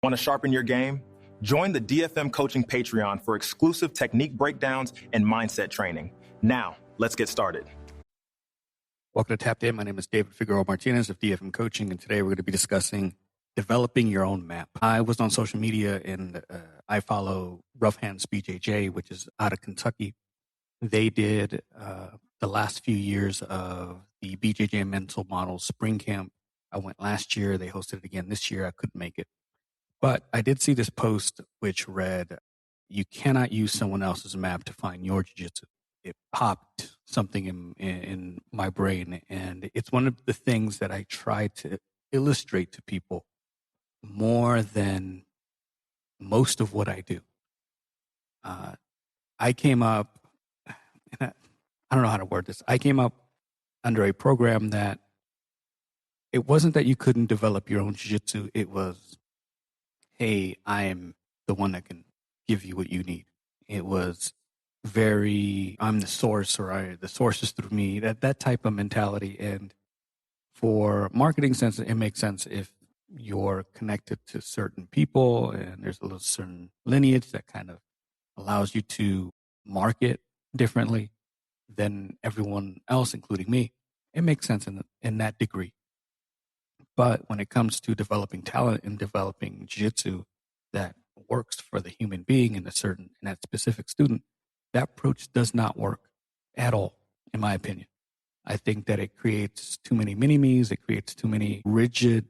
Want to sharpen your game? Join the DFM Coaching Patreon for exclusive technique breakdowns and mindset training. Now, let's get started. Welcome to Tapped In. My name is David Figueroa Martinez of DFM Coaching, and today we're going to be discussing developing your own map. I was on social media, and I follow Rough Hands BJJ, which is out of Kentucky. They did the last few years of the BJJ Mental Model Spring Camp. I went last year. They hosted it again this year. I couldn't make it. But I did see this post which read, "You cannot use someone else's map to find your jiu-jitsu." It popped something in my brain, and it's one of the things that I try to illustrate to people more than most of what I do. I came up, and I don't know how to word this. I came up under a program that it wasn't that you couldn't develop your own jiu-jitsu. It was, hey, I am the one that can give you what you need. It was very, I'm the source, or the source is through me, that type of mentality. And for marketing sense, it makes sense if you're connected to certain people and there's a certain lineage that kind of allows you to market differently than everyone else, including me. It makes sense in that degree. But when it comes to developing talent and developing jiu-jitsu that works for the human being in that specific student, that approach does not work at all, in my opinion. I think that it creates too many mini-me's. It creates too many rigid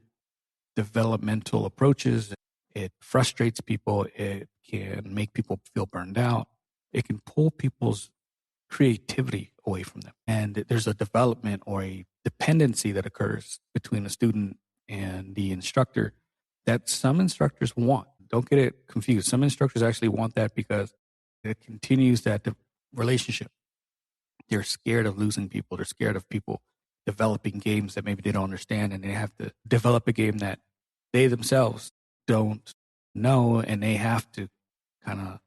developmental approaches. It frustrates people. It can make people feel burned out. It can pull people's creativity away from them. And there's a development or a dependency that occurs between the student and the instructor that some instructors want. Don't get it confused. Some instructors actually want that because it continues that relationship. They're scared of losing people. They're scared of people developing games that maybe they don't understand, and they have to develop a game that they themselves don't know, and they have to kind of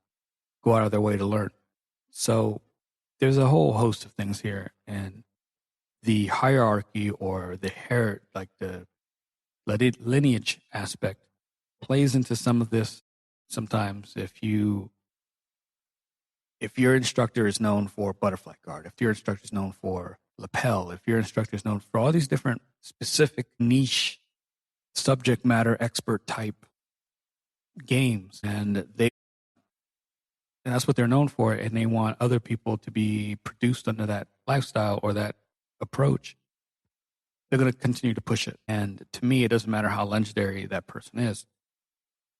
go out of their way to learn. So there's a whole host of things here, and the hierarchy or the lineage aspect plays into some of this. Sometimes if your instructor is known for butterfly guard, if your instructor is known for lapel, if your instructor is known for all these different specific niche subject matter expert type games, and that's what they're known for, and they want other people to be produced under that lifestyle or that approach, they're going to continue to push it. And to me, it doesn't matter how legendary that person is.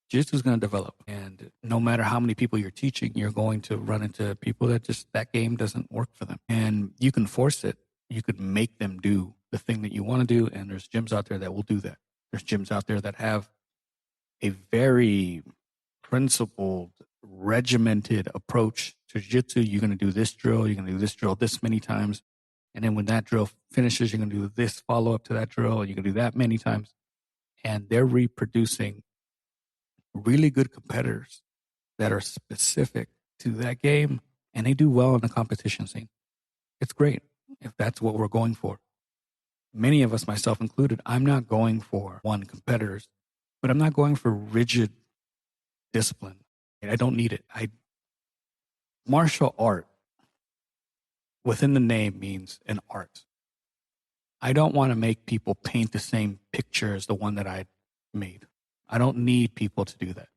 Jiu-Jitsu is going to develop. And no matter how many people you're teaching, you're going to run into people that game doesn't work for them. And you can force it. You could make them do the thing that you want to do. And there's gyms out there that will do that. There's gyms out there that have a very principled, regimented approach to jiu-jitsu. You're going to do this drill. You're going to do this drill this many times. And then when that drill finishes, you're going to do this follow-up to that drill. And you're going to do that many times. And they're reproducing really good competitors that are specific to that game, and they do well in the competition scene. It's great if that's what we're going for. Many of us, myself included, I'm not going for one competitors, but I'm not going for rigid discipline. I don't need it. Martial art within the name means an art. I don't want to make people paint the same picture as the one that I made. I don't need people to do that.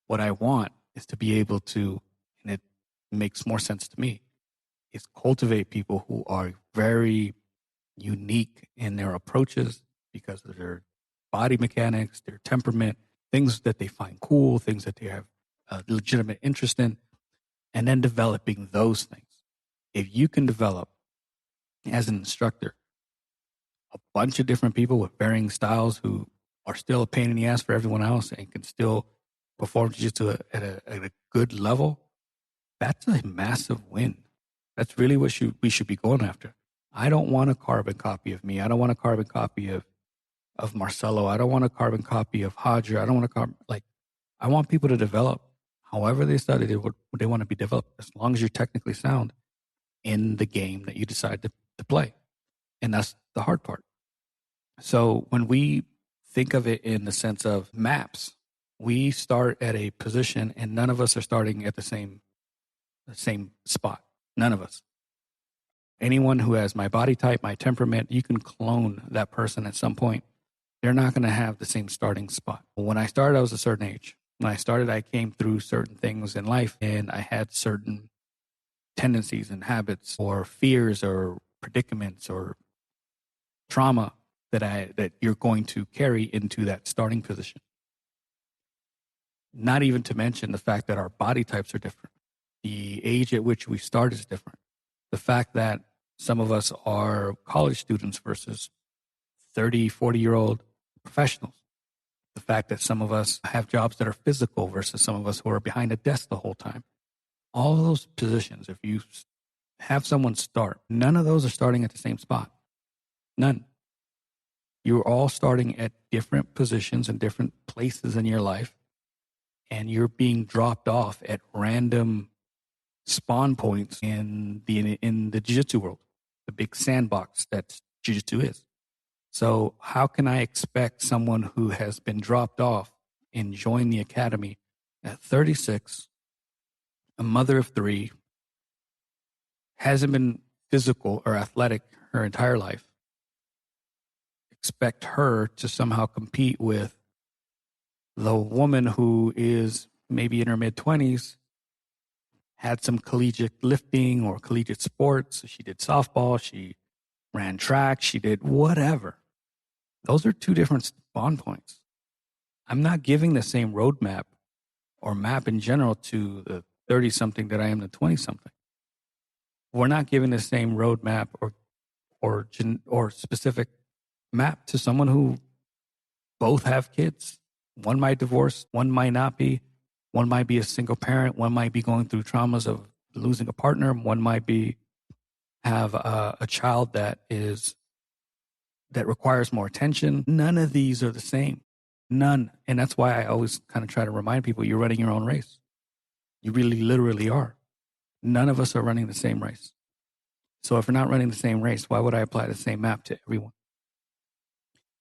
What I want is to be able to, and it makes more sense to me, is cultivate people who are very unique in their approaches because of their body mechanics, their temperament, things that they find cool, things that they have a legitimate interest in, and then developing those things. If you can develop, as an instructor, a bunch of different people with varying styles who are still a pain in the ass for everyone else and can still perform jiu-jitsu at a good level, that's a massive win. That's really what we should be going after. I don't want a carbon copy of me. I don't want a carbon copy of Marcelo. I don't want a carbon copy of Hodger. I don't want I want people to develop however they studied it, what they want to be developed, as long as you're technically sound in the game that you decide to play. And that's the hard part. So when we think of it in the sense of maps, we start at a position and none of us are starting at the same spot. None of us. Anyone who has my body type, my temperament, you can clone that person at some point. They're not going to have the same starting spot. When I started, I was a certain age. When I started, I came through certain things in life and I had certain tendencies and habits or fears or predicaments or trauma that you're going to carry into that starting position. Not even to mention the fact that our body types are different. The age at which we start is different. The fact that some of us are college students versus 30, 40-year-old professionals. The fact that some of us have jobs that are physical versus some of us who are behind a desk the whole time. All of those positions, if you have someone start, none of those are starting at the same spot. None. You're all starting at different positions and different places in your life, and you're being dropped off at random spawn points in the jiu-jitsu world, the big sandbox that jiu-jitsu is. So how can I expect someone who has been dropped off and joined the academy at 36, a mother of 3, hasn't been physical or athletic her entire life, expect her to somehow compete with the woman who is maybe in her mid-20s, had some collegiate lifting or collegiate sports. She did softball, she ran track, she did whatever. Those are two different spawn points. I'm not giving the same roadmap or map in general to the 30-something that I am the 20-something. We're not giving the same roadmap or specific map to someone who both have kids. One might divorce, one might not be. One might be a single parent. One might be going through traumas of losing a partner. One might have a child that requires more attention. None of these are the same. None. And that's why I always kind of try to remind people you're running your own race. You really literally are. None of us are running the same race. So if we're not running the same race, why would I apply the same map to everyone?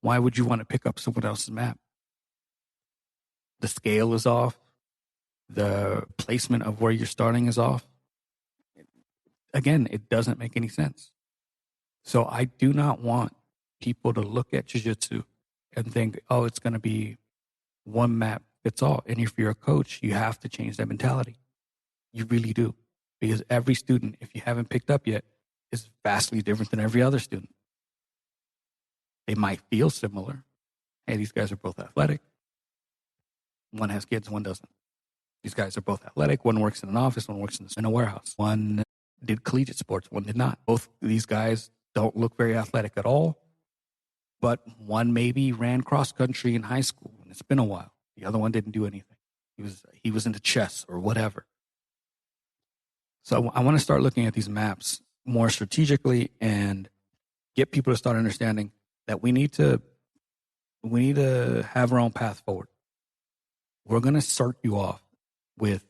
Why would you want to pick up someone else's map? The scale is off. The placement of where you're starting is off. Again, it doesn't make any sense. So I do not want people to look at jiu-jitsu and think, oh, it's going to be one map fits all. And if you're a coach, you have to change that mentality. You really do. Because every student, if you haven't picked up yet, is vastly different than every other student. They might feel similar. Hey, these guys are both athletic. One has kids, one doesn't. These guys are both athletic. One works in an office, one works in a warehouse. One did collegiate sports, one did not. Both of these guys don't look very athletic at all, but one maybe ran cross country in high school, and it's been a while. The other one didn't do anything. He was into chess or whatever. So I want to start looking at these maps more strategically and get people to start understanding that we need to have our own path forward. We're going to start you off with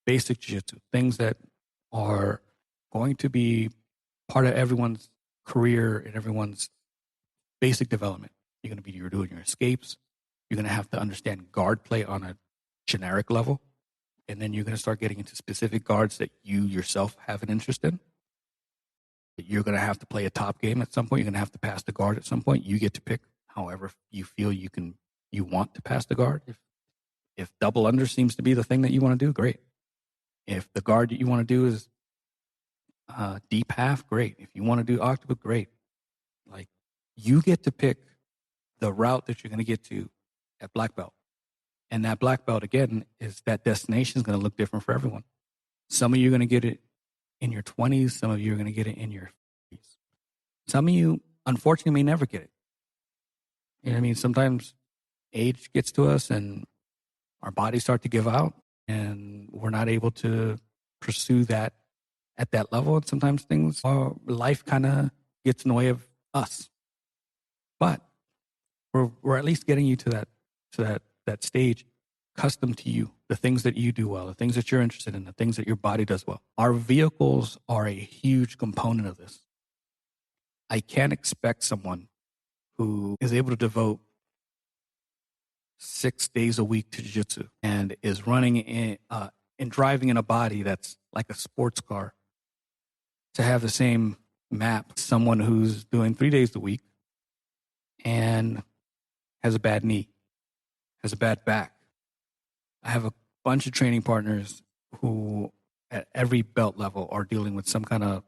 basic jiu-jitsu, things that are going to be part of everyone's career and everyone's basic development. You're going to be doing your escapes. You're going to have to understand guard play on a generic level. And then you're going to start getting into specific guards that you yourself have an interest in. You're going to have to play a top game at some point. You're going to have to pass the guard at some point. You get to pick however you feel you want to pass the guard. If double under seems to be the thing that you want to do, great. If the guard that you want to do is deep half, great. If you want to do octopus, great. Like, you get to pick the route that you're going to get to at black belt. And that black belt, again, is that destination is going to look different for everyone. Some of you are going to get it in your 20s. Some of you are going to get it in your 30s. Some of you, unfortunately, may never get it. You know what I mean? Sometimes age gets to us and our bodies start to give out and we're not able to pursue that at that level. And sometimes life kind of gets in the way of us. But we're at least getting you to that stage, custom to you, the things that you do well, the things that you're interested in, the things that your body does well. Our vehicles are a huge component of this. I can't expect someone who is able to devote 6 days a week to jiu-jitsu and is running in, and driving in a body that's like a sports car, to have the same map someone who's doing 3 days a week and has a bad knee, has a bad back. I have a bunch of training partners who at every belt level are dealing with some kind of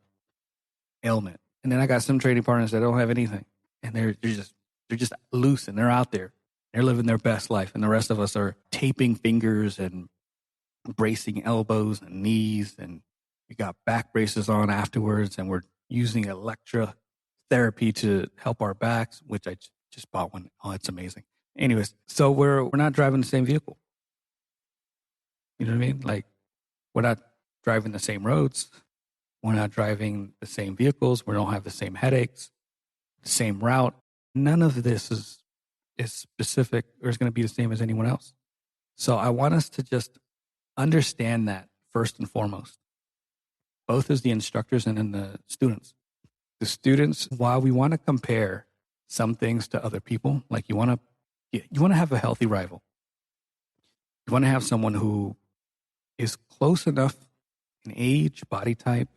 ailment. And then I got some training partners that don't have anything. And they're just loose and they're out there. They're living their best life. And the rest of us are taping fingers and bracing elbows and knees. And we got back braces on afterwards. And we're using electrotherapy to help our backs, which I just bought one. Oh, it's amazing. Anyways, so we're not driving the same vehicle. You know what I mean? Like, we're not driving the same roads. We're not driving the same vehicles. We don't have the same headaches, the same route. None of this is specific or is going to be the same as anyone else. So I want us to just understand that first and foremost, both as the instructors and in the students. The students, while we want to compare some things to other people, like you want to have a healthy rival. You want to have someone who is close enough in age, body type,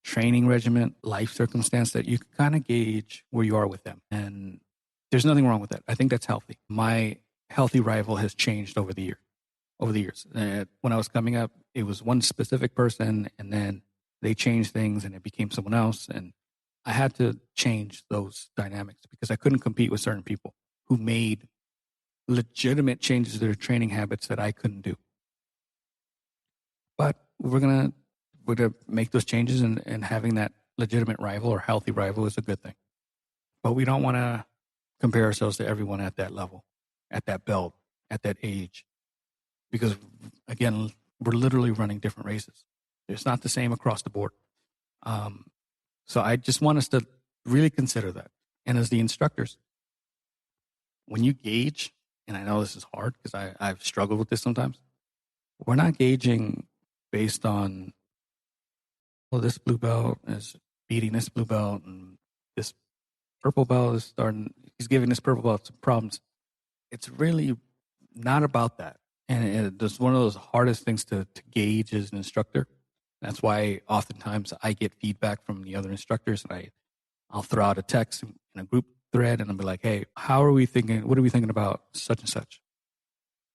training regimen, life circumstance that you can kind of gauge where you are with them. And there's nothing wrong with that. I think that's healthy. My healthy rival has changed over the years. When I was coming up, it was one specific person, and then they changed things and it became someone else. And I had to change those dynamics because I couldn't compete with certain people who made legitimate changes to their training habits that I couldn't do. But we're gonna make those changes, and having that legitimate rival or healthy rival is a good thing. But we don't want to compare ourselves to everyone at that level, at that belt, at that age, because again, we're literally running different races. It's not the same across the board. So I just want us to really consider that. And as the instructors, when you gauge, and I know this is hard because I've struggled with this sometimes, we're not gauging based on, well, this blue belt is beating this blue belt and this purple belt is he's giving this purple belt some problems. It's really not about that. And it's one of those hardest things to gauge as an instructor. That's why oftentimes I get feedback from the other instructors, and I'll throw out a text in a group thread and I'll be like, hey, how are we thinking? What are we thinking about such and such?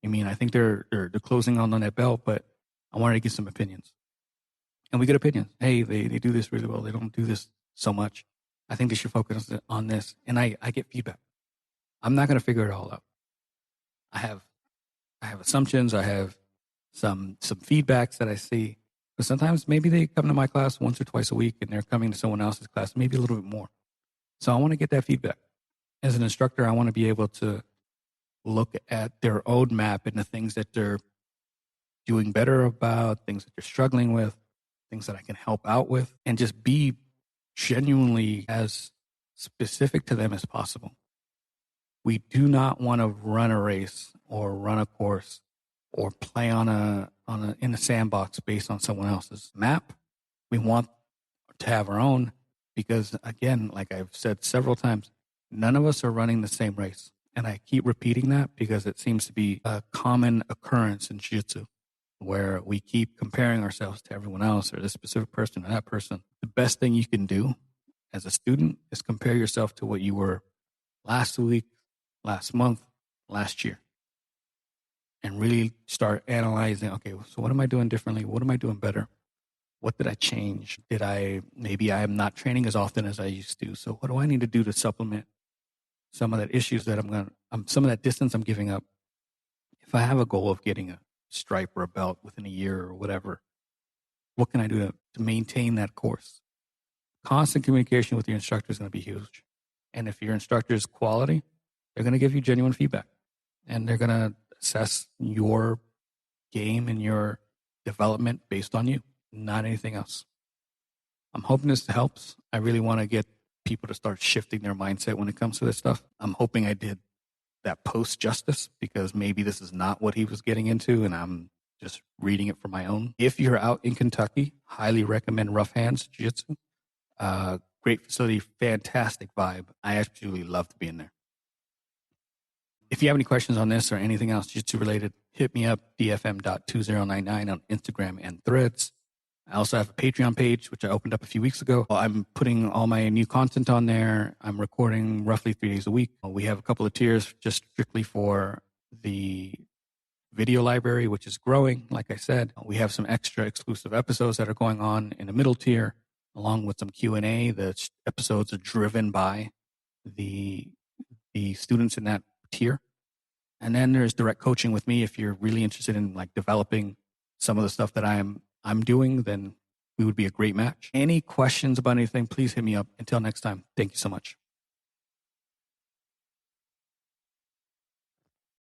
I mean, I think they're closing on that belt, but I wanted to get some opinions. And we get opinions. Hey, they do this really well. They don't do this so much. I think they should focus on this. And I get feedback. I'm not going to figure it all out. I have assumptions. I have some feedbacks that I see. But sometimes maybe they come to my class once or twice a week and they're coming to someone else's class, maybe a little bit more. So I want to get that feedback. As an instructor, I want to be able to look at their own map and the things that they're doing better about, things that they're struggling with, things that I can help out with, and just be genuinely as specific to them as possible. We do not want to run a race or run a course or play in a sandbox based on someone else's map. We want to have our own because, again, like I've said several times, none of us are running the same race. And I keep repeating that because it seems to be a common occurrence in jiu-jitsu, where we keep comparing ourselves to everyone else or this specific person or that person. The best thing you can do as a student is compare yourself to what you were last week, last month, last year. And really start analyzing, okay, so what am I doing differently? What am I doing better? What did I change? Maybe I am not training as often as I used to. So what do I need to do to supplement some of that issues that some of that distance I'm giving up? If I have a goal of getting a stripe or a belt within a year or whatever, what can I do to maintain that course? Constant communication with your instructor is going to be huge. And if your instructor is quality, they're going to give you genuine feedback. And they're going to assess your game and your development based on you, not anything else. I'm hoping this helps. I really want to get people to start shifting their mindset when it comes to this stuff. I'm hoping I did that post justice because maybe this is not what he was getting into and I'm just reading it for my own. If you're out in Kentucky, highly recommend Rough Hands Jiu-Jitsu. Great facility, fantastic vibe. I absolutely love to be in there. If you have any questions on this or anything else jiu-jitsu related, hit me up, dfm.2099 on Instagram and Threads. I also have a Patreon page, which I opened up a few weeks ago. I'm putting all my new content on there. I'm recording roughly 3 days a week. We have a couple of tiers just strictly for the video library, which is growing. Like I said, we have some extra exclusive episodes that are going on in the middle tier, along with some Q&A. The episodes are driven by the students in that tier. And then there's direct coaching with me. If you're really interested in like developing some of the stuff that I'm doing, then we would be a great match. Any questions about anything, please hit me up. Until next time, thank you so much.